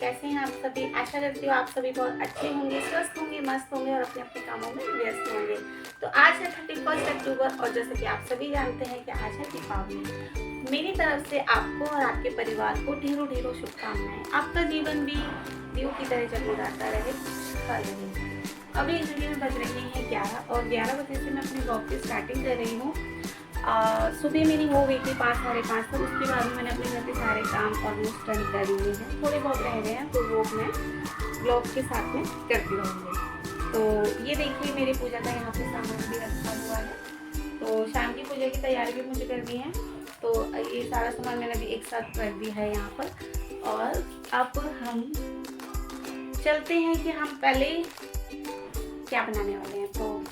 कैसे हैं आप सभी। आशा करती हूँ आप सभी बहुत अच्छे होंगे, स्वस्थ होंगे, मस्त होंगे और अपने अपने कामों में व्यस्त होंगे। तो आज है 31 अक्टूबर और जैसे कि आप सभी जानते हैं कि आज है दीपावली। मेरी तरफ से आपको और आपके परिवार को ढेरों ढेरों शुभकामनाएं। आपका जीवन भी दियों की तरह जगमगाता रहे, खुशहाल रहे। अभी घड़ी में बज रही हैं 11 और 11 बजे से मैं अपने ब्लॉग की स्टार्टिंग कर रही हूँ। सुबह मेरी हो गई थी 5 साढ़े 5 तक। उसके बाद में मैंने अपने घर के सारे काम ऑलमोस्ट डन कर लिए हैं, थोड़े बहुत रह गए हैं तो वो मैं ब्लॉग के साथ में करती रहूँगी। तो ये देखिए मेरी पूजा का यहाँ पे सामान भी रखा हुआ है। तो शाम की पूजा की तैयारी भी मुझे करनी है, तो ये सारा सामान मैंने अभी एक साथ रख दिया है यहाँ पर। और अब हम चलते हैं कि हम पहले क्या बनाने वाले हैं, तो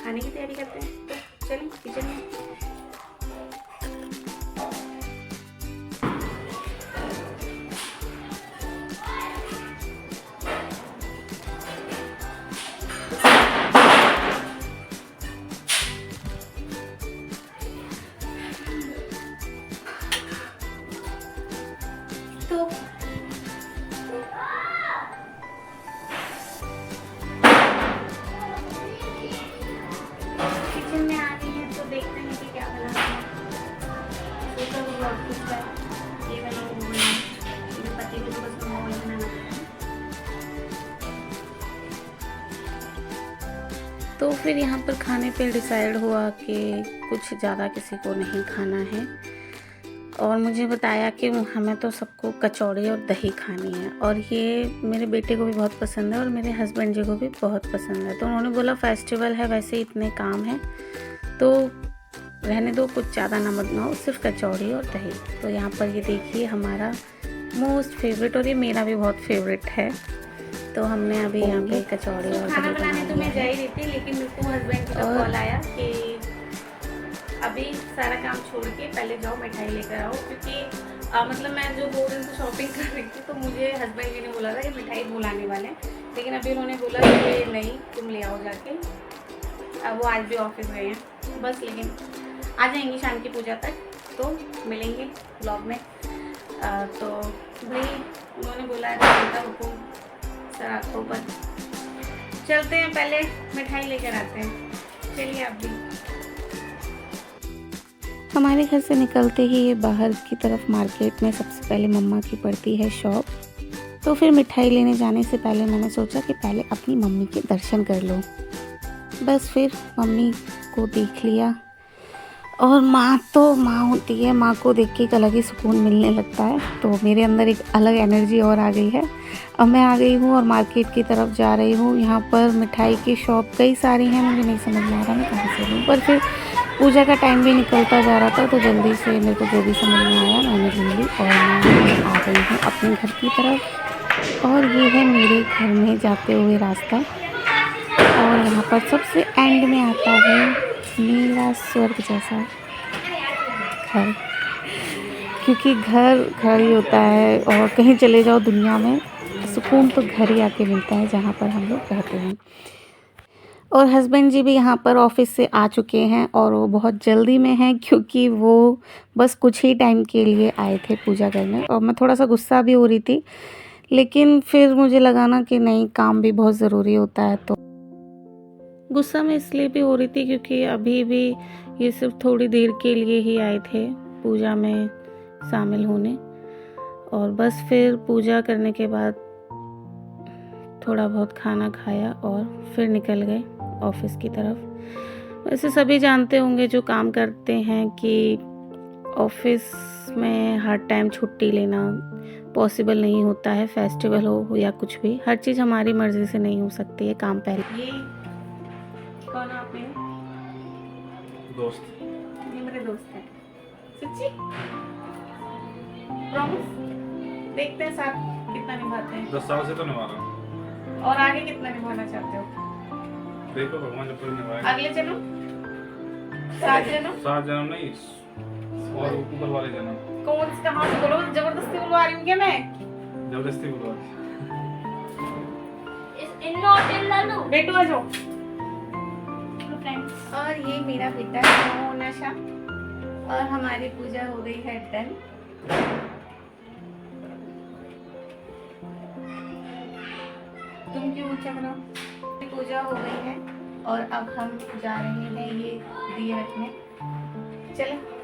खाने की तैयारी करते हैं। तो चलिए किचन में। तो किचन में आ गई है, तो देखते हैं कि क्या बनाना है। तो बहुत कुछ है, ये बनाऊंगी, मेरे पति को तो बस मोमोज बनाना है। तो फिर यहाँ पर खाने पे डिसाइड हुआ कि कुछ ज़्यादा किसी को नहीं खाना है और मुझे बताया कि हमें तो सबको कचौड़ी और दही खानी है और ये मेरे बेटे को भी बहुत पसंद है और मेरे हस्बैंड जी को भी बहुत पसंद है। तो उन्होंने बोला फेस्टिवल है, वैसे इतने काम हैं तो रहने दो, कुछ ज़्यादा ना बनाओ, सिर्फ कचौड़ी और दही। तो यहाँ पर ये देखिए हमारा मोस्ट फेवरेट, और ये मेरा भी बहुत फेवरेट है। तो हमने अभी यहाँ पे कचौड़ी और खाना दही बनाने तो मैं जा ही रही थी, लेकिन मेरे को हस्बैंड का कॉल आया कि अभी सारा काम छोड़ के पहले जाओ मिठाई लेकर आओ, क्योंकि मतलब मैं जो 2 दिन से शॉपिंग कर रही थी तो मुझे हस्बैंड जी ने बोला था कि मिठाई बुलाने वाले हैं, लेकिन अभी उन्होंने बोला कि नहीं तुम ले आओ जाके। वो आज भी ऑफिस गए हैं बस, लेकिन आ जाएंगी शाम की पूजा तक, तो मिलेंगे ब्लॉग में। तो भाई उन्होंने बोला है तो हुकुम सर आपको पर चलते हैं, पहले मिठाई लेकर आते हैं। चलिए आप भी। हमारे घर से निकलते ही ये बाहर की तरफ मार्केट में सबसे पहले मम्मा की पड़ती है शॉप। तो फिर मिठाई लेने जाने से पहले मैंने सोचा कि पहले अपनी मम्मी के दर्शन कर लो। बस फिर मम्मी को देख लिया और माँ तो माँ होती है, माँ को देख के एक अलग ही सुकून मिलने लगता है। तो मेरे अंदर एक अलग एनर्जी और आ गई है। अब मैं आ गई हूँ और मार्केट की तरफ जा रही हूँ। यहाँ पर मिठाई की शॉप कई सारी हैं, मुझे नहीं समझ में आ रहा मैं कहाँ से लूँ, पर फिर पूजा का टाइम भी निकलता जा रहा था तो जल्दी से मेरे को जो भी समझ में आया मैंने ले ली और मैं आ गई हूँ अपने घर की तरफ। और ये है मेरे घर में जाते हुए रास्ता, और यहाँ पर सबसे एंड में आता है मेरा स्वर्ग जैसा घर, क्योंकि घर घर ही होता है और कहीं चले जाओ दुनिया में सुकून तो घर ही आके मिलता है जहाँ पर हम लोग रहते हैं। और हस्बैंड जी भी यहाँ पर ऑफिस से आ चुके हैं और वो बहुत जल्दी में हैं, क्योंकि वो बस कुछ ही टाइम के लिए आए थे पूजा करने। और मैं थोड़ा सा गुस्सा भी हो रही थी, लेकिन फिर मुझे लगा ना कि नहीं, काम भी बहुत ज़रूरी होता है। तो गुस्सा मैं इसलिए भी हो रही थी क्योंकि अभी भी ये सिर्फ थोड़ी देर के लिए ही आए थे पूजा में शामिल होने, और बस फिर पूजा करने के बाद थोड़ा बहुत खाना खाया और फिर निकल गए ऑफिस की तरफ। वैसे सभी जानते होंगे जो काम करते हैं कि ऑफिस में हर टाइम छुट्टी लेना पॉसिबल नहीं होता है, फेस्टिवल हो या कुछ भी, हर चीज़ हमारी मर्ज़ी से नहीं हो सकती है। काम पहले। ये कौन आप मेरे दोस्त? ये मेरे दोस्त हैं। सच्ची प्रॉमिस? देखते हैं साथ कितना निभाते हैं। 10 साल से तो निभा रहा हूँ। और आगे कितना निभाना चाहते हो? देखो भगवान जब कोई निभाएगा। अगले जन्म? 7 जन्म? 7 जन्म नहीं और ऊपर वाले जन्म। कौन से कहाँ से बोलो? जबरदस्ती बुलवा रही हूँ क्या मैं? जबरदस्ती बुलवा। बेटू आ जाओ। और ये मेरा बेटा है नशा, और हमारी पूजा हो गई है डन। तुम क्यों ऊंचा करो। पूजा हो गई है और अब हम जा रहे हैं ये दिए रखने। चलो।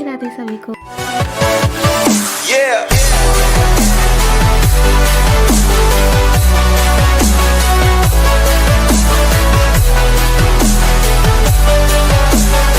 राधे सभी को। Yeah.